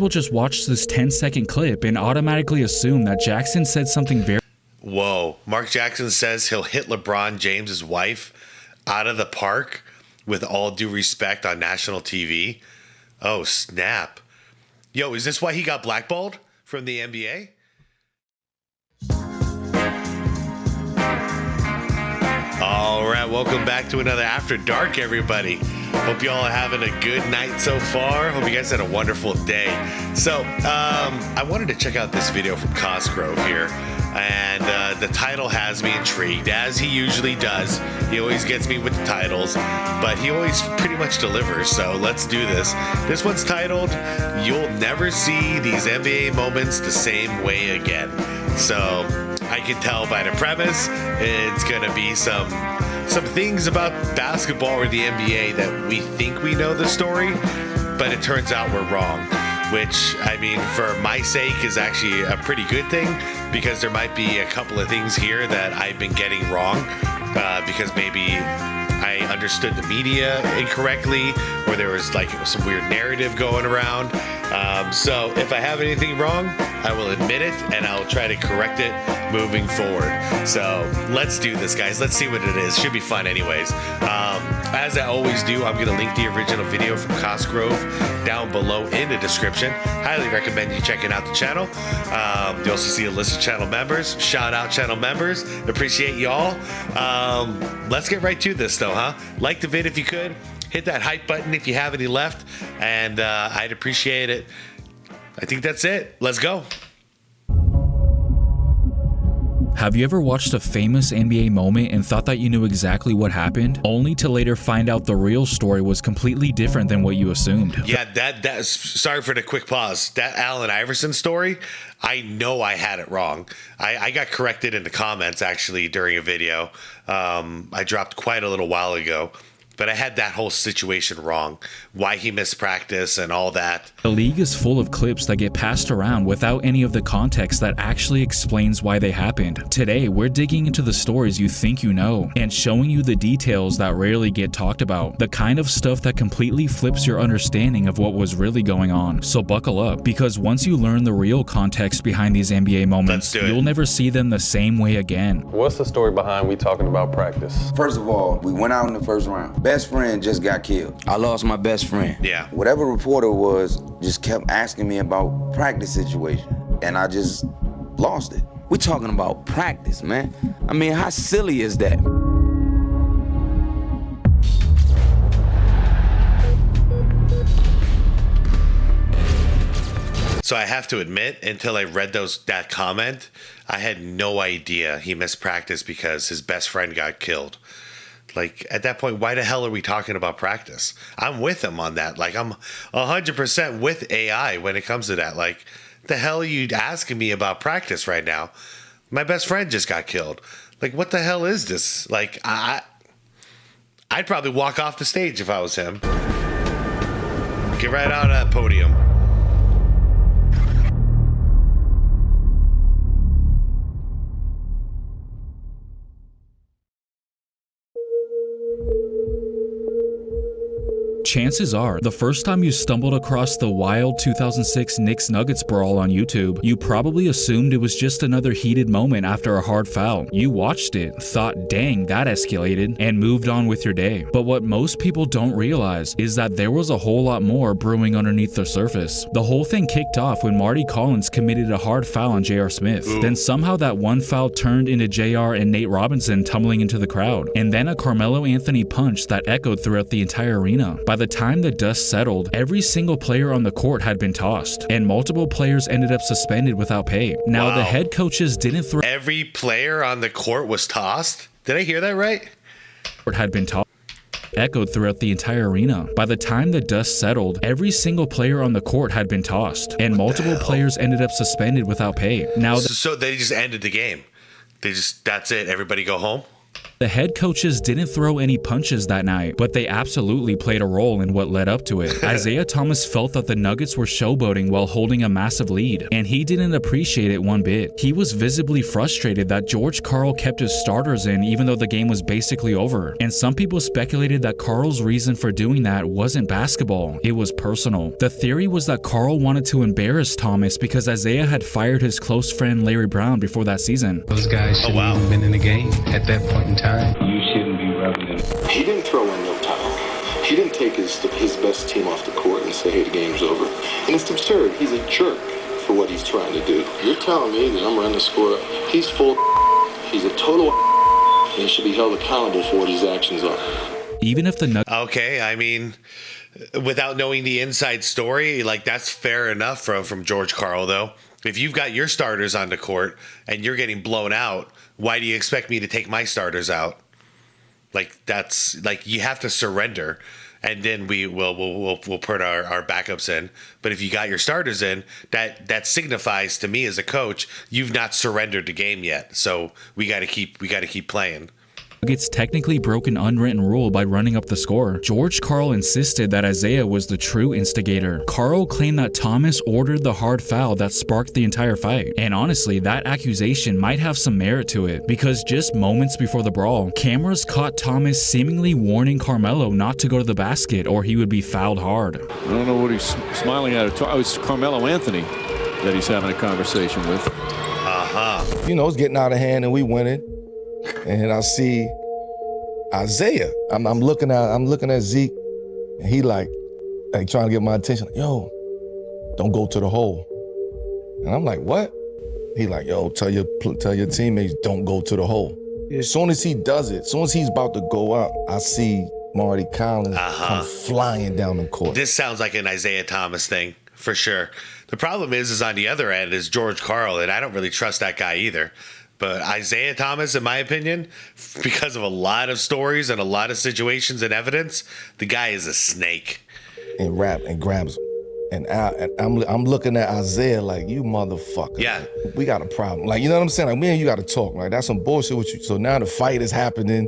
people just watch this 10-second clip and automatically assume that Jackson said something very... Whoa. Mark Jackson says he'll hit LeBron James's wife out of the park with all due respect on national TV. Oh, snap. Yo, is this why he got blackballed from the NBA? All right, welcome back to another After Dark, everybody. Hope you all are having a good night so far. Hope you guys had a wonderful day. So, I wanted to check out this video from Cosgrove here, and the title has me intrigued, as he usually does. He always gets me with the titles, but he always pretty much delivers, so let's do this. This one's titled, "You'll Never See These NBA Moments the Same Way Again." So, I can tell by the premise, it's going to be some things about basketball or the NBA that we think we know the story, but it turns out we're wrong, which, I mean, for my sake is actually a pretty good thing, because there might be a couple of things here that I've been getting wrong, because maybe I understood the media incorrectly, or there was like some weird narrative going around. So if I have anything wrong, I will admit it, and I'll try to correct it moving forward. So let's do this, guys. Let's see what it is. Should be fun anyways. As I always do, I'm going to link the original video from Cosgrove down below in the description. Highly recommend you checking out the channel. You also see a list of channel members. Shout out channel members. Appreciate y'all. Let's get right to this though, huh? Like the vid if you could. Hit that hype button if you have any left, and I'd appreciate it. I think that's it. Let's go. Have you ever watched a famous NBA moment and thought that you knew exactly what happened, only to later find out the real story was completely different than what you assumed? Yeah, that's sorry for the quick pause. That Allen Iverson story, I know I had it wrong. I got corrected in the comments actually during a video I dropped quite a little while ago. But I had that whole situation wrong. Why he missed practice and all that. The league is full of clips that get passed around without any of the context that actually explains why they happened. Today, we're digging into the stories you think you know and showing you the details that rarely get talked about. The kind of stuff that completely flips your understanding of what was really going on. So buckle up, because once you learn the real context behind these NBA moments, you'll never see them the same way again. What's the story behind we talking about practice? First of all, we went out in the first round. Best friend just got killed. I lost my best friend. Yeah. Whatever reporter was just kept asking me about practice situation, and I just lost it. We talking about practice, man. I mean, how silly is that? So I have to admit, until I read that comment, I had no idea he missed practice because his best friend got killed. Like, at that point, why the hell are we talking about practice? I'm with him on that. Like, I'm 100% with AI when it comes to that. Like, the hell are you asking me about practice right now? My best friend just got killed. Like, what the hell is this? Like, I'd probably walk off the stage if I was him. Get right out of that podium. Chances are, the first time you stumbled across the wild 2006 Knicks-Nuggets brawl on YouTube, you probably assumed it was just another heated moment after a hard foul. You watched it, thought, dang, that escalated, and moved on with your day. But what most people don't realize is that there was a whole lot more brewing underneath the surface. The whole thing kicked off when Marty Collins committed a hard foul on J.R. Smith. Then somehow that one foul turned into J.R. and Nate Robinson tumbling into the crowd. And then a Carmelo Anthony punch that echoed throughout the entire arena. By the time the dust settled, every single player on the court had been tossed, and multiple players ended up suspended without pay. Now, the head coaches didn't throw... Every player on the court was tossed? Did I hear that right? ...had been tossed. Echoed throughout the entire arena. By the time the dust settled, every single player on the court had been tossed, and multiple players ended up suspended without pay. Now, so they just ended the game. That's it. Everybody go home? The head coaches didn't throw any punches that night, but they absolutely played a role in what led up to it. Isaiah Thomas felt that the Nuggets were showboating while holding a massive lead, and he didn't appreciate it one bit. He was visibly frustrated that George Karl kept his starters in even though the game was basically over, and some people speculated that Karl's reason for doing that wasn't basketball, it was personal. The theory was that Karl wanted to embarrass Thomas because Isaiah had fired his close friend Larry Brown before that season. Those guys shouldn't have been in the game at that point in time. You shouldn't be rubbing it. He didn't throw in no towel. He didn't take his best team off the court and say, hey, the game's over. And it's absurd. He's a jerk for what he's trying to do. You're telling me that I'm running the score. He's full. He's a total and he should be held accountable for what his actions are. Even if the Okay, I mean, without knowing the inside story, like, that's fair enough from George Karl, though. If you've got your starters on the court and you're getting blown out, why do you expect me to take my starters out? Like, that's like, you have to surrender, and then we'll put our backups in. But if you got your starters in, that signifies to me as a coach, you've not surrendered the game yet. So we got to keep playing. Nuggets technically broke an unwritten rule by running up the score. George Karl insisted that Isaiah was the true instigator. Karl claimed that Thomas ordered the hard foul that sparked the entire fight. And honestly, that accusation might have some merit to it, because just moments before the brawl, cameras caught Thomas seemingly warning Carmelo not to go to the basket or he would be fouled hard. I don't know what he's smiling at. Oh, it's Carmelo Anthony that he's having a conversation with. You know, it's getting out of hand and we winning. And I see Isaiah. I'm looking at Zeke, and he like trying to get my attention. Like, yo, don't go to the hole. And I'm like, what? He like, yo, tell your teammates don't go to the hole. As soon as he does it, as soon as he's about to go up, I see Marty Collins come flying down the court. This sounds like an Isaiah Thomas thing for sure. The problem is on the other end is George Karl, and I don't really trust that guy either. But Isaiah Thomas, in my opinion, because of a lot of stories and a lot of situations and evidence, the guy is a snake. And grabs him. And I'm looking at Isaiah like, you motherfucker. Yeah. Like, we got a problem. Like, you know what I'm saying? Like, me and you got to talk. Like, that's some bullshit with you. So now the fight is happening.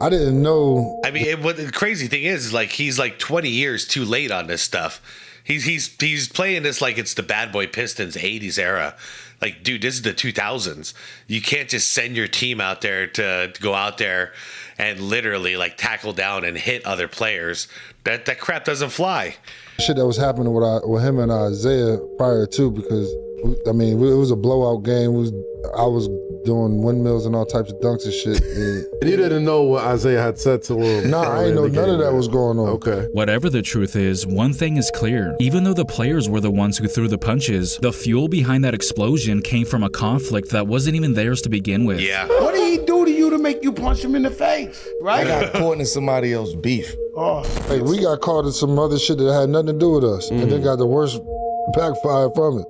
I didn't know. I mean, what the crazy thing is like, he's like 20 years too late on this stuff. He's playing this like it's the Bad Boy Pistons 80s era. Like, dude, this is the 2000s. You can't just send your team out there to go out there and literally like tackle down and hit other players. That crap doesn't fly. Shit that was happening with him and Isaiah prior to, because I mean, it was a blowout game. I was doing windmills and all types of dunks and shit. And he didn't know what Isaiah had said to him. Nah, I ain't know none of that was going on. Okay. Whatever the truth is, one thing is clear. Even though the players were the ones who threw the punches, the fuel behind that explosion came from a conflict that wasn't even theirs to begin with. Yeah. What did he do to you to make you punch him in the face? Right? I got caught in somebody else's beef. Hey, we got caught in some other shit that had nothing to do with us, and then got the worst backfire from it.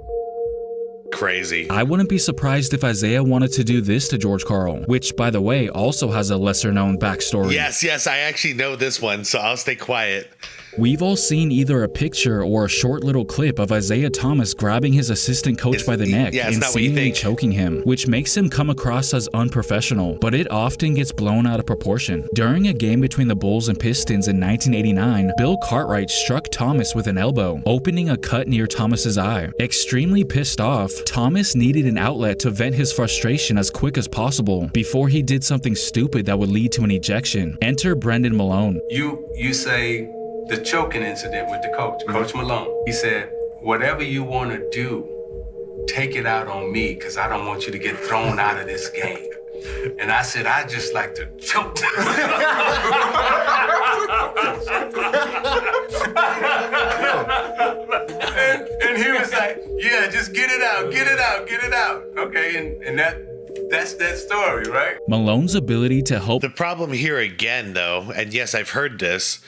Crazy. I wouldn't be surprised if Isaiah wanted to do this to George Karl, which, by the way, also has a lesser-known backstory. Yes, I actually know this one, so I'll stay quiet. We've all seen either a picture or a short little clip of Isaiah Thomas grabbing his assistant coach by the neck and seemingly choking him, which makes him come across as unprofessional, but it often gets blown out of proportion. During a game between the Bulls and Pistons in 1989, Bill Cartwright struck Thomas with an elbow, opening a cut near Thomas's eye. Extremely pissed off, Thomas needed an outlet to vent his frustration as quick as possible before he did something stupid that would lead to an ejection. Enter Brendan Malone. You say the choking incident with the coach, Coach Malone. He said, whatever you want to do, take it out on me, because I don't want you to get thrown out of this game. And I said, I just like to choke. and he was like, yeah, just get it out. Okay, and that's that story, right? Malone's ability to help. The problem here again, though, and yes, I've heard this,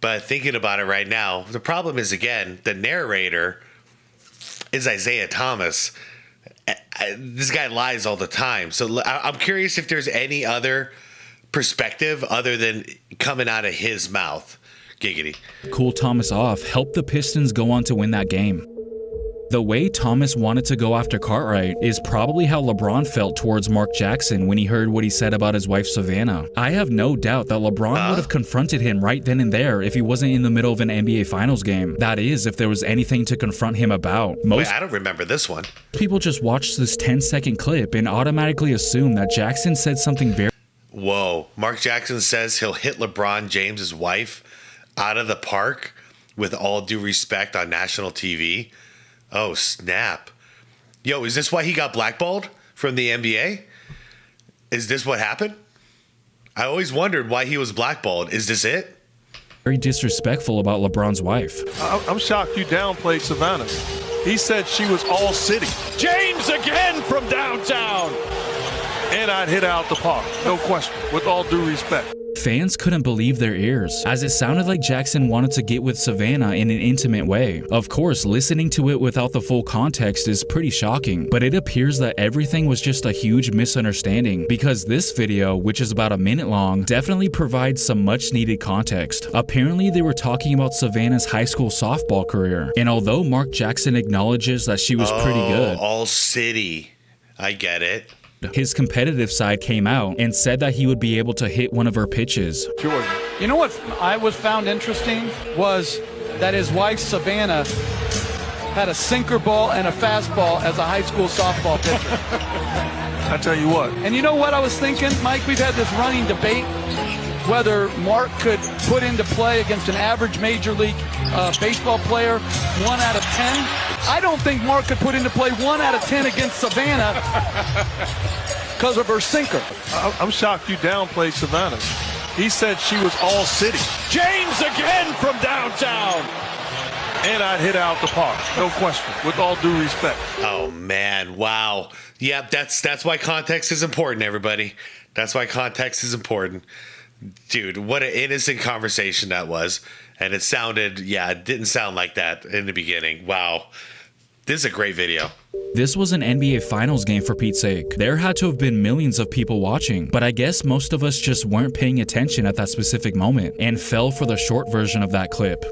but thinking about it right now, the problem is, again, the narrator is Isaiah Thomas. This guy lies all the time. So I'm curious if there's any other perspective other than coming out of his mouth. Giggity. Cool Thomas off helped the Pistons go on to win that game. The way Thomas wanted to go after Cartwright is probably how LeBron felt towards Mark Jackson when he heard what he said about his wife Savannah. I have no doubt that LeBron would have confronted him right then and there if he wasn't in the middle of an NBA Finals game. That is, if there was anything to confront him about. Wait, I don't remember this one. People just watch this 10-second clip and automatically assume that Jackson said something very... Whoa. Mark Jackson says he'll hit LeBron James's wife out of the park with all due respect on national TV. Oh, snap. Yo, is this why he got blackballed from the NBA? Is this what happened? I always wondered why he was blackballed. Is this it? Very disrespectful about LeBron's wife. I'm shocked you downplayed Savannah. He said she was all city. James again from downtown. And I'd hit out the park, no question, with all due respect. Fans couldn't believe their ears, as it sounded like Jackson wanted to get with Savannah in an intimate way. Of course, listening to it without the full context is pretty shocking, but it appears that everything was just a huge misunderstanding, because this video, which is about a minute long, definitely provides some much needed context. Apparently, they were talking about Savannah's high school softball career, and although Mark Jackson acknowledges that she was pretty good, all city. I get it. His competitive side came out and said that he would be able to hit one of her pitches. Jordan. You know what I was found interesting was that his wife Savannah had a sinker ball and a fastball as a high school softball pitcher. I tell you what. And you know what I was thinking, Mike? We've had this running debate whether Mark could put into play against an average major league baseball player 1 out of 10. I don't think Mark could put into play 1 out of 10 against Savannah because of her sinker. I'm shocked you downplayed Savannah. He said she was all city. James again from downtown. And I'd hit out the park, no question, with all due respect. Oh, man. Wow. Yeah, that's why context is important, everybody. That's why context is important. Dude, what an innocent conversation that was. And it sounded, it didn't sound like that in the beginning. Wow. This is a great video. This was an NBA Finals game for Pete's sake. There had to have been millions of people watching, but I guess most of us just weren't paying attention at that specific moment and fell for the short version of that clip.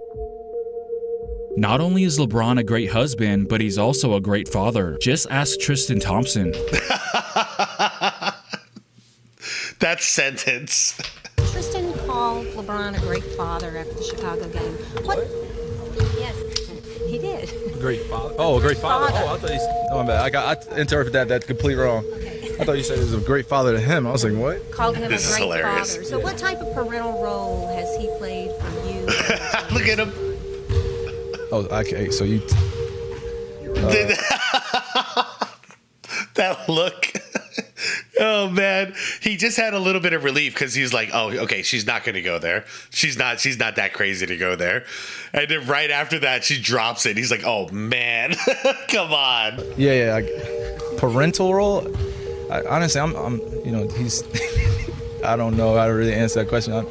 Not only is LeBron a great husband, but he's also a great father. Just ask Tristan Thompson. That sentence. Tristan called LeBron a great father after the Chicago game. What? Yes, he did. Great father. Oh, a great father. Oh, I thought my bad. I interpreted that complete wrong. Okay. I thought you said he was a great father to him. I was like, what? Called him this a great hilarious. father. So what type of parental role has he played for you? Look at him. Oh, okay. So you. That look. Oh man, he just had a little bit of relief because he's like, oh, okay, she's not going to go there. She's not that crazy to go there. And then right after that, she drops it. He's like, oh man, come on. Yeah. Parental role. Honestly, I'm he's. I don't know how to really answer that question.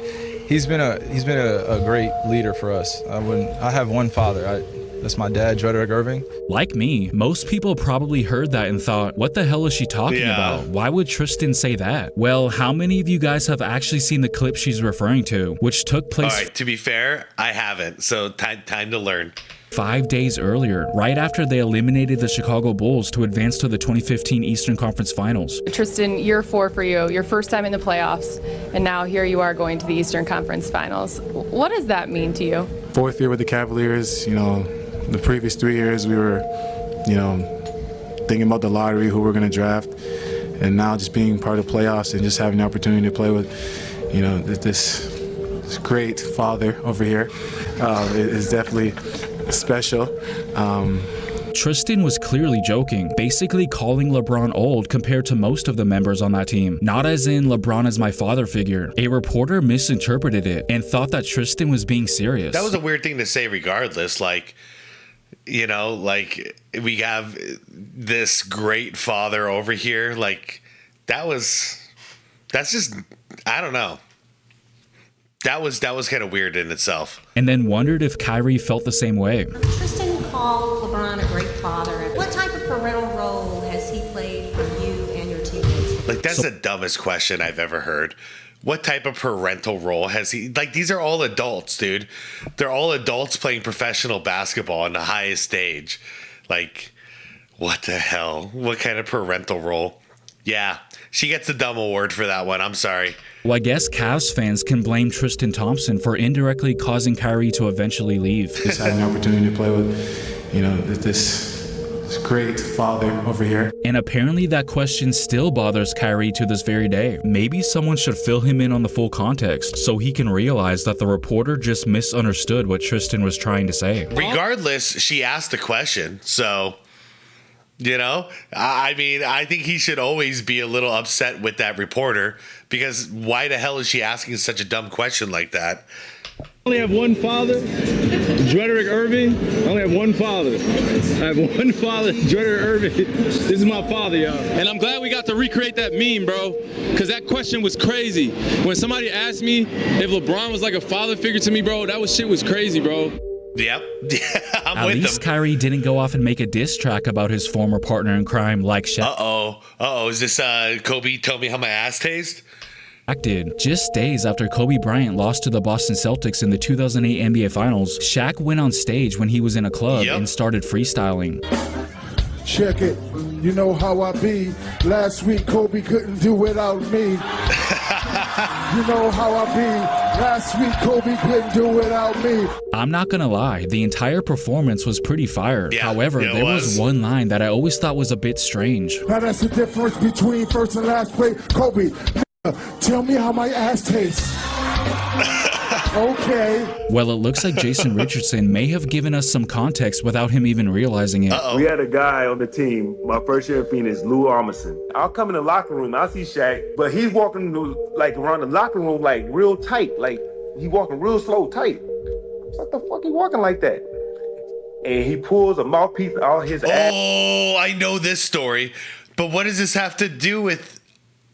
He's been a great leader for us. I have one father. That's my dad, Druderick Irving. Like me, most people probably heard that and thought, what the hell is she talking about? Why would Tristan say that? Well, how many of you guys have actually seen the clip she's referring to, which took place... All right, to be fair, I haven't, so time to learn. 5 days earlier, right after they eliminated the Chicago Bulls to advance to the 2015 Eastern Conference Finals. Tristan, year 4 for you, your first time in the playoffs, and now here you are going to the Eastern Conference Finals. What does that mean to you? 4th year with the Cavaliers, the previous 3 years we were, thinking about the lottery, who we're going to draft, and now just being part of the playoffs and just having the opportunity to play with, this great father over here is definitely special. Tristan was clearly joking, basically calling LeBron old compared to most of the members on that team. Not as in LeBron is my father figure. A reporter misinterpreted it and thought that Tristan was being serious. That was a weird thing to say regardless. Like we have this great father over here. Like that's just, I don't know. That was kind of weird in itself. And then wondered if Kyrie felt the same way. Tristan called LeBron a great father. What type of parental role has he played for you and your teammates? Like, that's the dumbest question I've ever heard. What type of parental role has he? Like, these are all adults, dude. They're all adults playing professional basketball on the highest stage. Like, what the hell? What kind of parental role? Yeah, she gets the dumb award for that one. I'm sorry. Well, I guess Cavs fans can blame Tristan Thompson for indirectly causing Kyrie to eventually leave. Just had an opportunity to play with, this great father over here. And apparently that question still bothers Kyrie to this very day. Maybe someone should fill him in on the full context so he can realize that the reporter just misunderstood what Tristan was trying to say. Regardless, she asked the question, so... I mean, I think he should always be a little upset with that reporter, because why the hell is she asking such a dumb question like that? I only have one father, Drederick Irving. I only have one father. I have one father, Drederick Irving. This is my father, y'all. And I'm glad we got to recreate that meme, bro, because that question was crazy. When somebody asked me if LeBron was like a father figure to me, bro, that shit was crazy, bro. Yep. I'm At with least them. Kyrie didn't go off and make a diss track about his former partner in crime like Shaq. Is this Kobe tell me how my ass tastes? Did. Just days after Kobe Bryant lost to the Boston Celtics in the 2008 NBA Finals, Shaq went on stage when he was in a club and started freestyling. Check it. You know how I be. Last week Kobe couldn't do without me. You know how I be. Last week Kobe couldn't do without me. I'm not gonna lie, the entire performance was pretty fire. However, there was one line that I always thought was a bit strange. Now that's the difference between first and last play. Kobe, tell me how my ass tastes. Okay. Well, it looks like Jason Richardson may have given us some context without him even realizing it. We had a guy on the team, my first year in Phoenix, Lou Armisen. I'll come in the locker room, I'll see Shaq, but he's walking around the locker room like real tight, like he walking real slow, tight. What the fuck he walking like that? And he pulls a mouthpiece out his ass. Oh, I know this story, but what does this have to do with...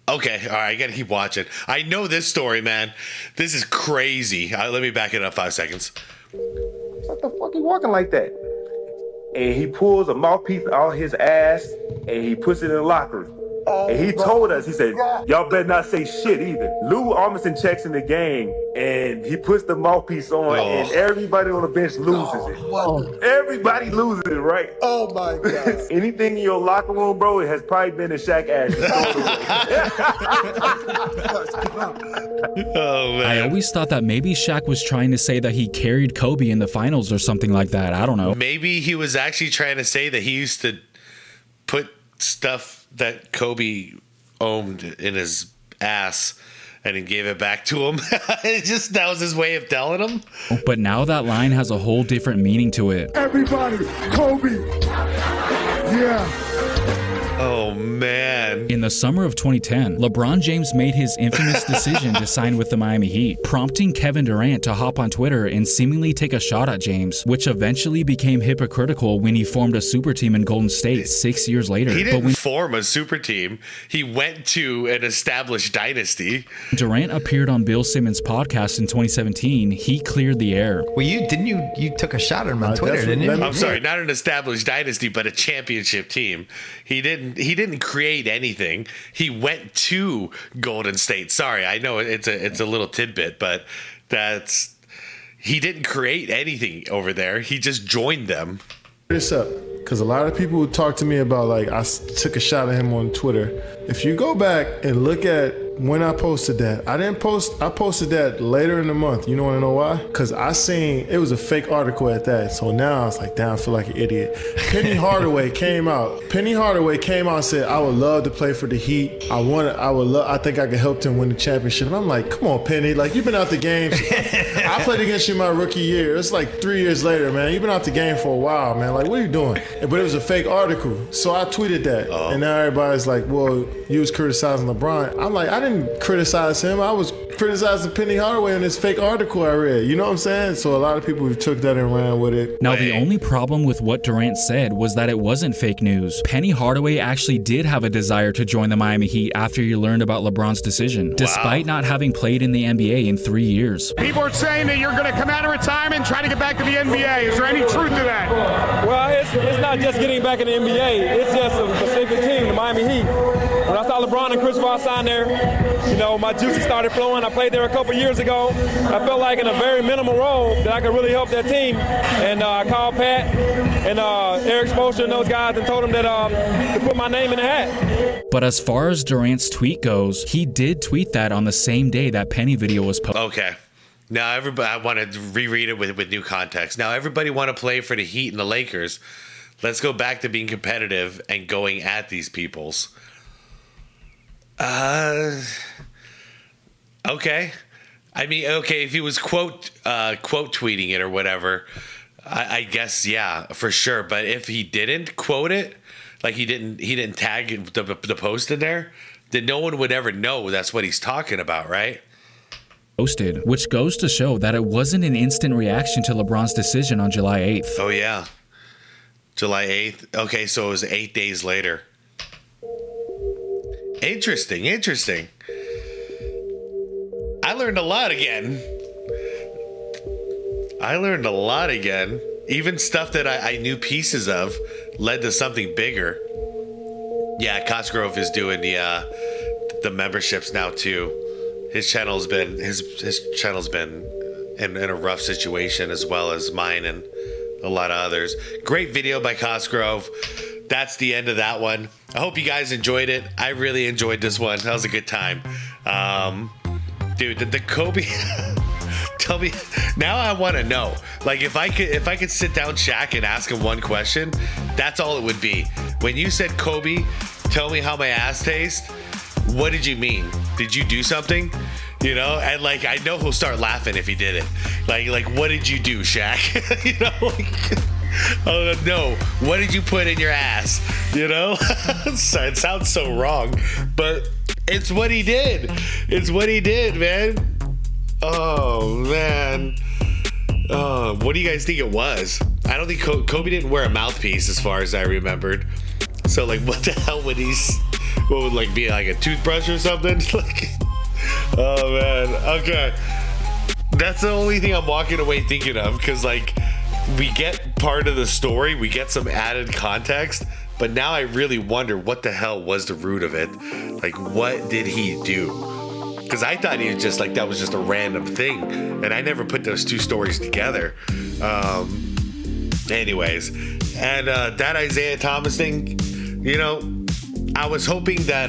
Okay, all right, I gotta keep watching. I know this story, man. This is crazy. Let me back it up 5 seconds. What the fuck he walking like that? And he pulls a mouthpiece out his ass and he puts it in the locker. And he told us, he said, y'all better not say shit either. Lou Armisen checks in the game and he puts the mouthpiece on and everybody on the bench loses it. Everybody loses it, right? Oh my God. Anything in your locker room, bro, it has probably been a Shaq ass. Oh, man. I always thought that maybe Shaq was trying to say that he carried Kobe in the finals or something like that. I don't know. Maybe he was actually trying to say that he used to put stuff that Kobe owned in his ass and he gave it back to him. That was his way of telling him. But now that line has a whole different meaning to it. Everybody, Kobe. Yeah. Oh, man. In the summer of 2010, LeBron James made his infamous decision to sign with the Miami Heat, prompting Kevin Durant to hop on Twitter and seemingly take a shot at James, which eventually became hypocritical when he formed a super team in Golden State 6 years later. He didn't form a super team. He went to an established dynasty. Durant appeared on Bill Simmons' podcast in 2017. He cleared the air. Well, you took a shot at him on Twitter, didn't you? I'm sorry, not an established dynasty, but a championship team. He didn't create anything. He went to Golden State. Sorry, I know it's a little tidbit, but he didn't create anything over there. He just joined them. This up, because a lot of people would talk to me about, like, I took a shot at him on Twitter. If you go back and look at when I posted that, I posted that later in the month. You know want to know why? Because I seen it was a fake article at that. So now I was like, damn, I feel like an idiot. Penny Hardaway came out. Penny Hardaway came out and said, I would love to play for the Heat. I think I could help them win the championship. And I'm like, come on, Penny. Like, you've been out the game. I played against you my rookie year. It's like 3 years later, man. You've been out the game for a while, man. Like, what are you doing? But it was a fake article. So I tweeted that. And now everybody's like, well, you was criticizing LeBron. I'm like, I didn't criticize him. I was criticizing Penny Hardaway in this fake article I read. You know what I'm saying? So a lot of people took that and ran with it. Now, the only problem with what Durant said was that it wasn't fake news. Penny Hardaway actually did have a desire to join the Miami Heat after he learned about LeBron's decision, despite not having played in the NBA in 3 years. People are saying that you're going to come out of retirement and try to get back to the NBA. Is there any truth to that? Well, it's not just getting back in the NBA. It's just a specific team, the Miami Heat. When I saw LeBron and Chris Paul sign there, my juices started flowing. I played there a couple years ago. I felt like in a very minimal role that I could really help that team. And I called Pat and Eric Spoelstra and those guys and told them that to put my name in the hat. But as far as Durant's tweet goes, he did tweet that on the same day that Penny video was posted. Okay. Now everybody, I want to reread it with new context. Now everybody want to play for the Heat and the Lakers. Let's go back to being competitive and going at these peoples. Okay. I mean, okay, if he was quote tweeting it or whatever, I guess yeah, for sure. But if he didn't quote it, like he didn't tag the post in there, then no one would ever know that's what he's talking about, right? Posted, which goes to show that it wasn't an instant reaction to LeBron's decision on July 8th. Oh yeah, July 8th. Okay, so it was 8 days later. Interesting. I learned a lot again. Even stuff that I knew pieces of led to something bigger. Yeah, Cosgrove is doing the memberships now too. His channel's been in a rough situation, as well as mine and a lot of others. Great video by Cosgrove. That's the end of that one. I hope you guys enjoyed it. I really enjoyed this one. That was a good time. Dude, the Kobe tell me now. I want to know, like, if I could sit down Shaq and ask him one question, that's all it would be. When you said, Kobe, tell me how my ass tastes, what did you mean? Did you do something? And like, I know he'll start laughing if he did it. Like what did you do, Shaq? Oh no, what did you put in your ass? It sounds so wrong, but it's what he did. Man. Oh man. What do you guys think it was? I don't think Kobe didn't wear a mouthpiece, as far as I remembered. So like, what the hell would what would like be, like a toothbrush or something? Like, oh man. Okay, that's the only thing I'm walking away thinking of, because like, we get part of the story, we get some added context, but now I really wonder what the hell was the root of it. Like, what did he do? Because I thought he was just like, that was just a random thing, and I never put those two stories together. Anyways, and that Isaiah Thomas thing, I was hoping that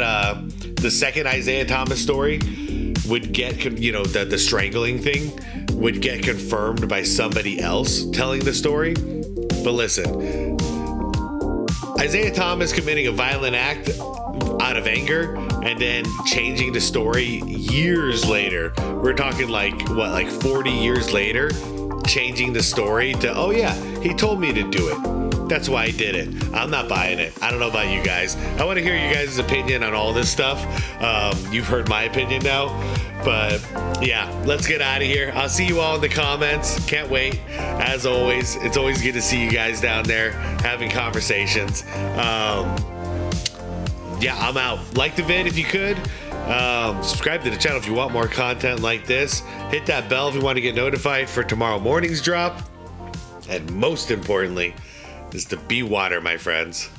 the second Isaiah Thomas story would get, the strangling thing would get confirmed by somebody else telling the story. But listen, Isaiah Thomas committing a violent act out of anger and then changing the story years later. We're talking like 40 years later, changing the story to, oh yeah, he told me to do it. That's why I did it. I'm not buying it. I don't know about you guys. I want to hear you guys' opinion on all this stuff. You've heard my opinion now. But yeah, let's get out of here. I'll see you all in the comments. Can't wait. As always, it's always good to see you guys down there having conversations. Yeah, I'm out. Like the vid if you could. Subscribe to the channel if you want more content like this. Hit that bell if you want to get notified for tomorrow morning's drop. And most importantly, is to be water, my friends.